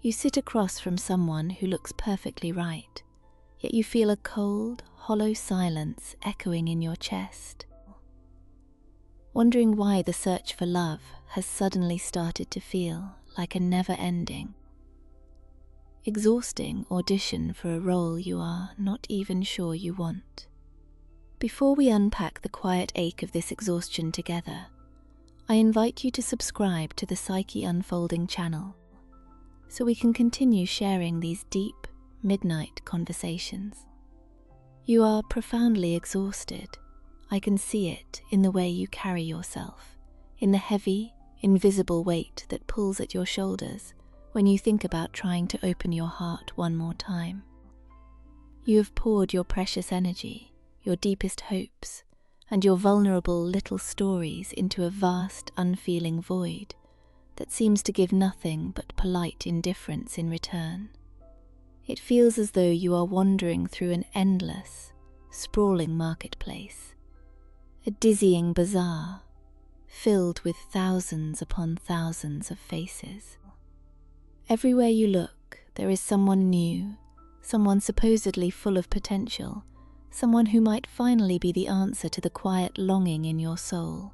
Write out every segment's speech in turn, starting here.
You sit across from someone who looks perfectly right, yet you feel a cold, hollow silence echoing in your chest. Wondering why the search for love has suddenly started to feel like a never-ending, exhausting audition for a role you are not even sure you want. Before we unpack the quiet ache of this exhaustion together, I invite you to subscribe to the Psyche Unfolding channel so we can continue sharing these deep, midnight conversations. You are profoundly exhausted. I can see it in the way you carry yourself, in the heavy, invisible weight that pulls at your shoulders when you think about trying to open your heart one more time. You have poured your precious energy, your deepest hopes, and your vulnerable little stories into a vast, unfeeling void that seems to give nothing but polite indifference in return. It feels as though you are wandering through an endless, sprawling marketplace, a dizzying bazaar filled with thousands upon thousands of faces. Everywhere you look, there is someone new, someone supposedly full of potential, someone who might finally be the answer to the quiet longing in your soul.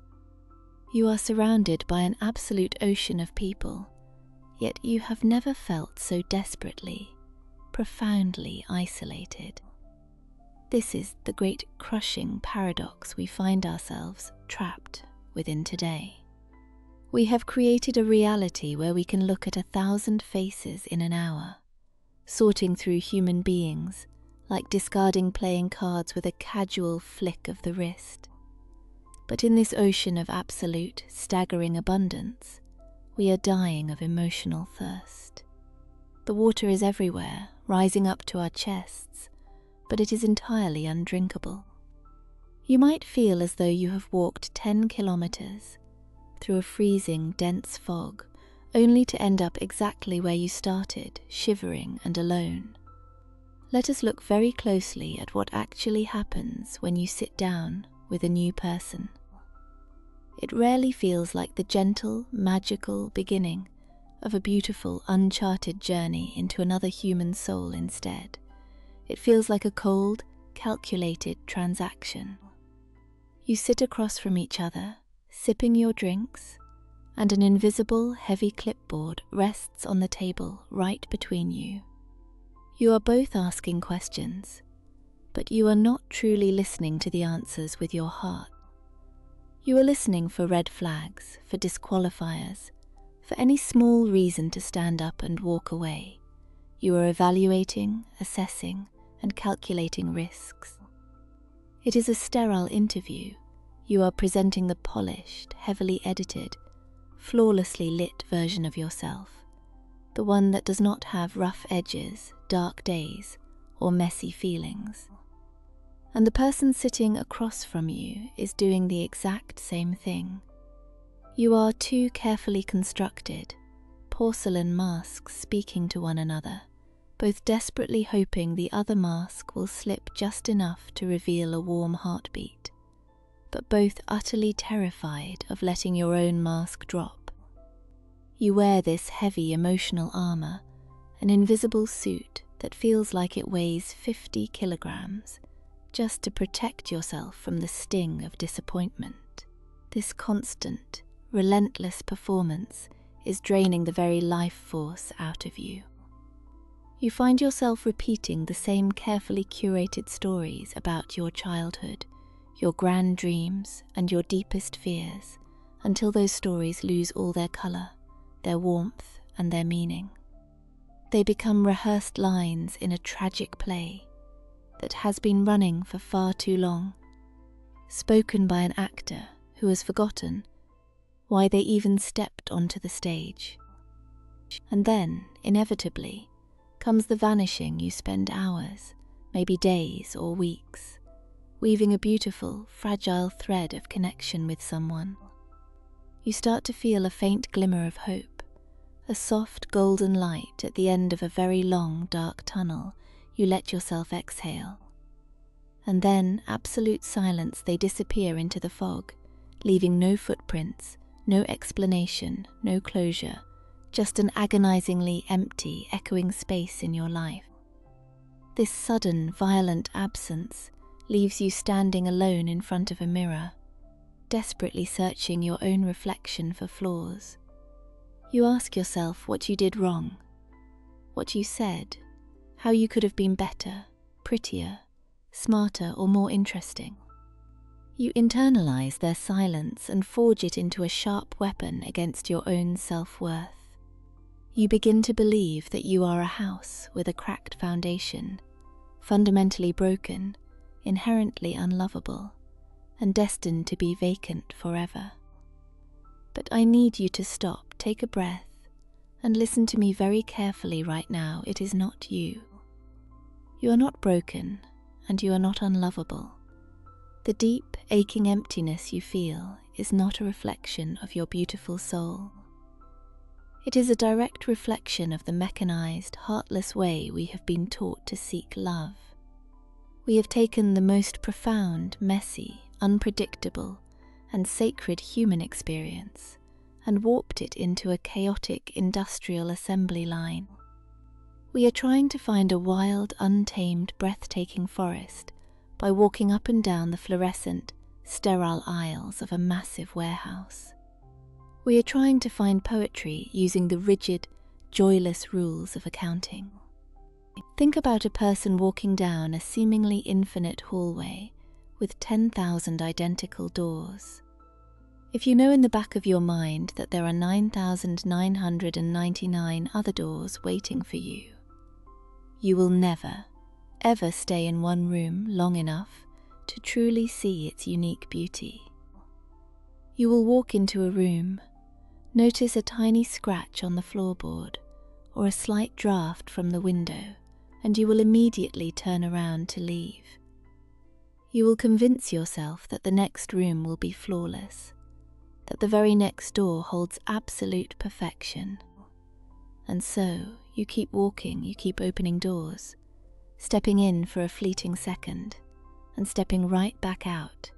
You are surrounded by an absolute ocean of people, yet you have never felt so desperately, profoundly isolated. This is the great crushing paradox we find ourselves trapped within today. We have created a reality where we can look at 1,000 faces in an hour, sorting through human beings like discarding playing cards with a casual flick of the wrist. But in this ocean of absolute, staggering abundance, we are dying of emotional thirst. The water is everywhere, rising up to our chests, but it is entirely undrinkable. You might feel as though you have walked 10 kilometers through a freezing, dense fog, only to end up exactly where you started, shivering and alone. Let us look very closely at what actually happens when you sit down with a new person. It rarely feels like the gentle, magical beginning of a beautiful, uncharted journey into another human soul instead. It feels like a cold, calculated transaction. You sit across from each other, sipping your drinks, and an invisible, heavy clipboard rests on the table right between you. You are both asking questions, but you are not truly listening to the answers with your heart. You are listening for red flags, for disqualifiers, for any small reason to stand up and walk away. You are evaluating, assessing, and calculating risks. It is a sterile interview. You are presenting the polished, heavily edited, flawlessly lit version of yourself, the one that does not have rough edges, dark days, or messy feelings. And the person sitting across from you is doing the exact same thing. You are two carefully constructed, porcelain masks speaking to one another, both desperately hoping the other mask will slip just enough to reveal a warm heartbeat, but both utterly terrified of letting your own mask drop. You wear this heavy emotional armor, an invisible suit that feels like it weighs 50 kilograms, just to protect yourself from the sting of disappointment. This constant, relentless performance is draining the very life force out of you. You find yourself repeating the same carefully curated stories about your childhood, your grand dreams, and your deepest fears, until those stories lose all their color, their warmth, and their meaning. They become rehearsed lines in a tragic play that has been running for far too long, spoken by an actor who has forgotten why they even stepped onto the stage. And then, inevitably, comes the vanishing you spend hours, maybe days or weeks, weaving a beautiful, fragile thread of connection with someone. You start to feel a faint glimmer of hope, a soft golden light at the end of a very long, dark tunnel. You let yourself exhale. And then, absolute silence, they disappear into the fog, leaving no footprints, no explanation, no closure, just an agonizingly empty, echoing space in your life. This sudden, violent absence leaves you standing alone in front of a mirror, desperately searching your own reflection for flaws. You ask yourself what you did wrong, what you said, how you could have been better, prettier, smarter, or more interesting. You internalize their silence and forge it into a sharp weapon against your own self-worth. You begin to believe that you are a house with a cracked foundation, fundamentally broken, inherently unlovable, and destined to be vacant forever. But I need you to stop, take a breath, and listen to me very carefully right now. It is not you. You are not broken, and you are not unlovable. The deep, aching emptiness you feel is not a reflection of your beautiful soul. It is a direct reflection of the mechanized, heartless way we have been taught to seek love. We have taken the most profound, messy, unpredictable, and sacred human experience and warped it into a chaotic industrial assembly line. We are trying to find a wild, untamed, breathtaking forest by walking up and down the fluorescent, sterile aisles of a massive warehouse. We are trying to find poetry using the rigid, joyless rules of accounting. Think about a person walking down a seemingly infinite hallway with 10,000 identical doors. If you know in the back of your mind that there are 9,999 other doors waiting for you, you will never, ever stay in one room long enough to truly see its unique beauty. You will walk into a room, notice a tiny scratch on the floorboard or a slight draft from the window, and you will immediately turn around to leave. You will convince yourself that the next room will be flawless, that the very next door holds absolute perfection. And so, you keep walking, you keep opening doors, stepping in for a fleeting second, and stepping right back out.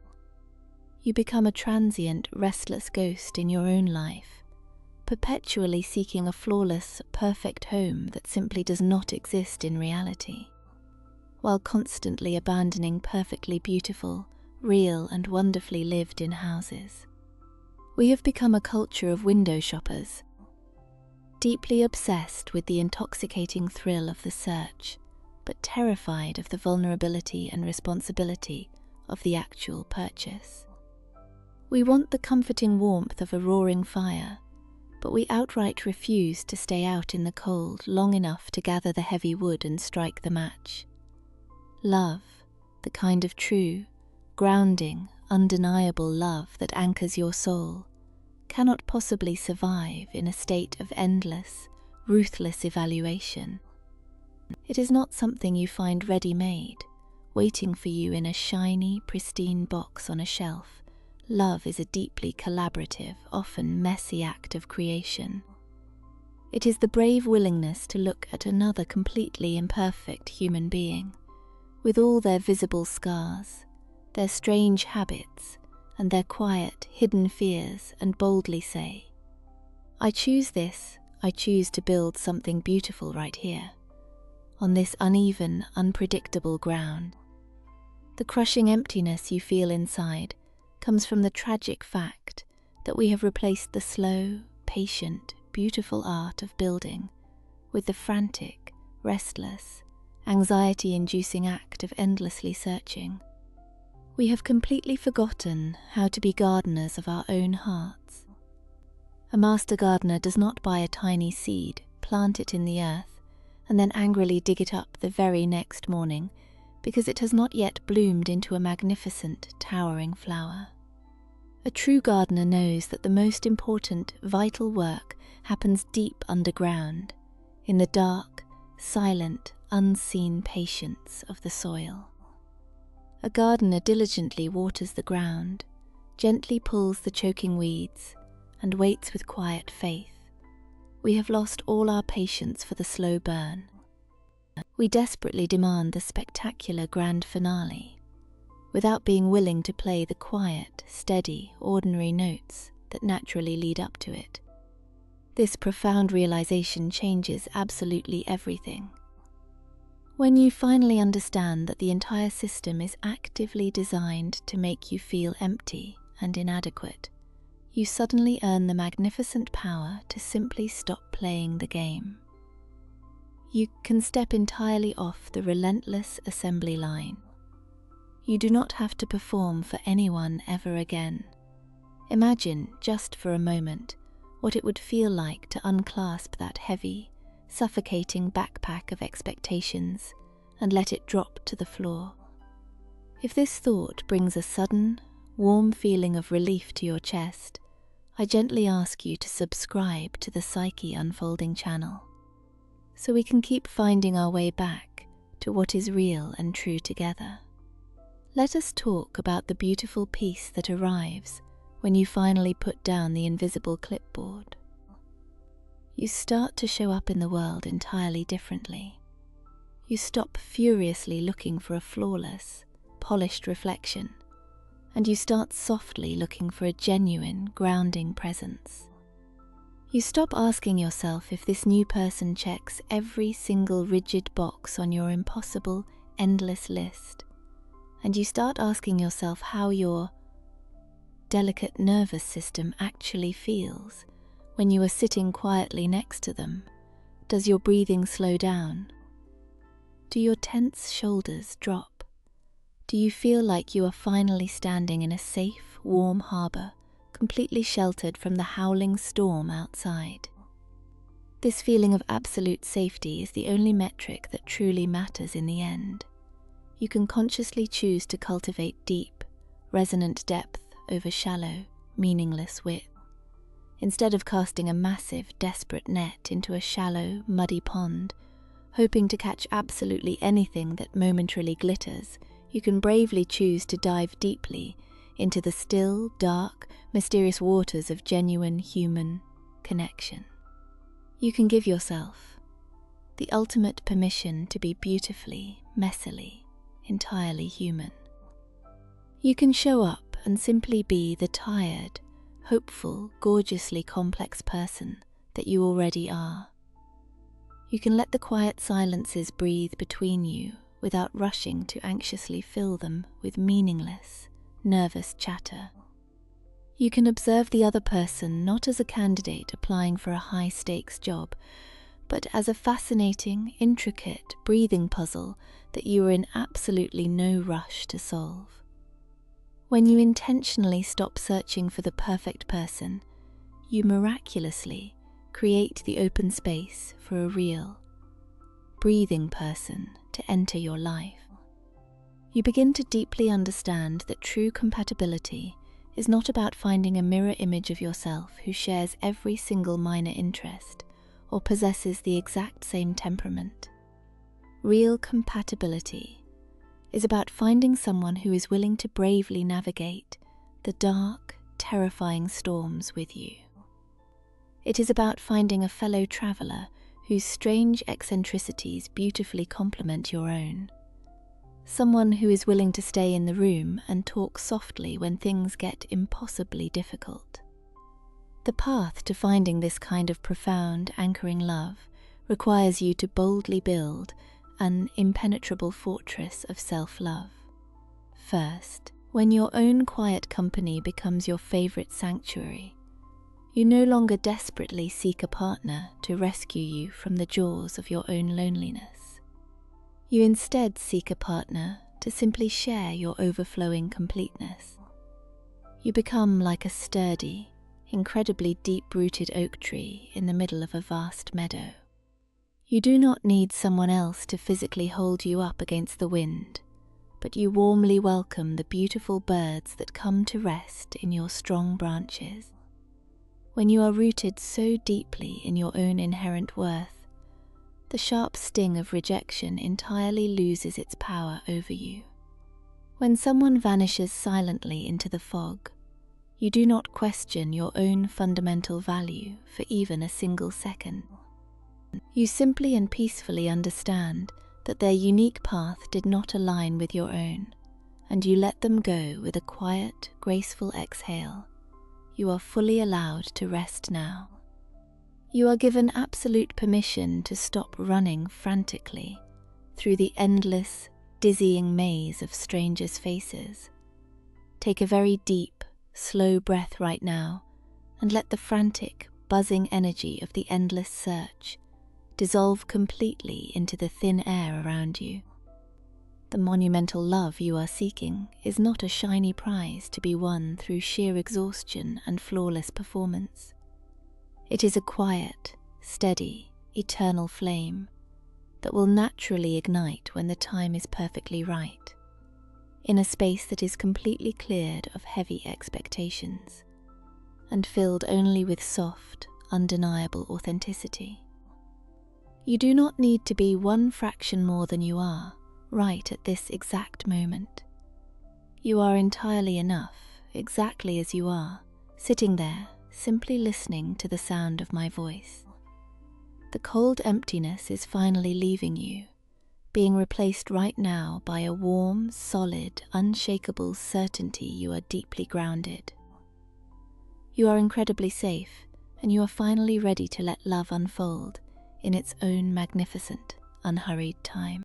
You become a transient, restless ghost in your own life, perpetually seeking a flawless, perfect home that simply does not exist in reality, while constantly abandoning perfectly beautiful, real, and wonderfully lived-in houses. We have become a culture of window shoppers, deeply obsessed with the intoxicating thrill of the search, but terrified of the vulnerability and responsibility of the actual purchase. We want the comforting warmth of a roaring fire, but we outright refuse to stay out in the cold long enough to gather the heavy wood and strike the match. Love, the kind of true, grounding, undeniable love that anchors your soul, cannot possibly survive in a state of endless, ruthless evaluation. It is not something you find ready-made, waiting for you in a shiny, pristine box on a shelf. Love is a deeply collaborative, often messy act of creation. It is the brave willingness to look at another completely imperfect human being, with all their visible scars, their strange habits, and their quiet, hidden fears, and boldly say, "I choose this, I choose to build something beautiful right here, on this uneven, unpredictable ground." The crushing emptiness you feel inside comes from the tragic fact that we have replaced the slow, patient, beautiful art of building with the frantic, restless, anxiety-inducing act of endlessly searching. We have completely forgotten how to be gardeners of our own hearts. A master gardener does not buy a tiny seed, plant it in the earth, and then angrily dig it up the very next morning because it has not yet bloomed into a magnificent, towering flower. A true gardener knows that the most important, vital work happens deep underground, in the dark, silent, unseen patience of the soil. A gardener diligently waters the ground, gently pulls the choking weeds, and waits with quiet faith. We have lost all our patience for the slow burn. We desperately demand the spectacular grand finale, without being willing to play the quiet, steady, ordinary notes that naturally lead up to it. This profound realization changes absolutely everything. When you finally understand that the entire system is actively designed to make you feel empty and inadequate, you suddenly earn the magnificent power to simply stop playing the game. You can step entirely off the relentless assembly line. You do not have to perform for anyone ever again. Imagine, just for a moment, what it would feel like to unclasp that heavy, suffocating backpack of expectations and let it drop to the floor. If this thought brings a sudden, warm feeling of relief to your chest, I gently ask you to subscribe to the Psyche Unfolding channel, so we can keep finding our way back to what is real and true together. Let us talk about the beautiful peace that arrives when you finally put down the invisible clipboard. You start to show up in the world entirely differently. You stop furiously looking for a flawless, polished reflection, and you start softly looking for a genuine, grounding presence. You stop asking yourself if this new person checks every single rigid box on your impossible, endless list, and you start asking yourself how your delicate nervous system actually feels when you are sitting quietly next to them. Does your breathing slow down? Do your tense shoulders drop? Do you feel like you are finally standing in a safe, warm harbour, completely sheltered from the howling storm outside? This feeling of absolute safety is the only metric that truly matters in the end. You can consciously choose to cultivate deep, resonant depth over shallow, meaningless width. Instead of casting a massive, desperate net into a shallow, muddy pond, hoping to catch absolutely anything that momentarily glitters, you can bravely choose to dive deeply into the still, dark, mysterious waters of genuine human connection. You can give yourself the ultimate permission to be beautifully, messily, entirely human. You can show up and simply be the tired, hopeful, gorgeously complex person that you already are. You can let the quiet silences breathe between you without rushing to anxiously fill them with meaningless, nervous chatter. You can observe the other person not as a candidate applying for a high-stakes job, but as a fascinating, intricate, breathing puzzle that you are in absolutely no rush to solve. When you intentionally stop searching for the perfect person, you miraculously create the open space for a real, breathing person to enter your life. You begin to deeply understand that true compatibility is not about finding a mirror image of yourself who shares every single minor interest or possesses the exact same temperament. Real compatibility is about finding someone who is willing to bravely navigate the dark, terrifying storms with you. It is about finding a fellow traveller whose strange eccentricities beautifully complement your own. Someone who is willing to stay in the room and talk softly when things get impossibly difficult. The path to finding this kind of profound, anchoring love requires you to boldly build an impenetrable fortress of self-love. First, when your own quiet company becomes your favourite sanctuary, you no longer desperately seek a partner to rescue you from the jaws of your own loneliness. You instead seek a partner to simply share your overflowing completeness. You become like a sturdy, incredibly deep-rooted oak tree in the middle of a vast meadow. You do not need someone else to physically hold you up against the wind, but you warmly welcome the beautiful birds that come to rest in your strong branches. When you are rooted so deeply in your own inherent worth, the sharp sting of rejection entirely loses its power over you. When someone vanishes silently into the fog, you do not question your own fundamental value for even a single second. You simply and peacefully understand that their unique path did not align with your own, and you let them go with a quiet, graceful exhale. You are fully allowed to rest now. You are given absolute permission to stop running frantically through the endless, dizzying maze of strangers' faces. Take a very deep, slow breath right now and let the frantic, buzzing energy of the endless search dissolve completely into the thin air around you. The monumental love you are seeking is not a shiny prize to be won through sheer exhaustion and flawless performance. It is a quiet, steady, eternal flame that will naturally ignite when the time is perfectly right, in a space that is completely cleared of heavy expectations and filled only with soft, undeniable authenticity. You do not need to be one fraction more than you are right at this exact moment. You are entirely enough, exactly as you are, sitting there, simply listening to the sound of my voice. The cold emptiness is finally leaving you, being replaced right now by a warm, solid, unshakable certainty you are deeply grounded. You are incredibly safe, and you are finally ready to let love unfold in its own magnificent, unhurried time.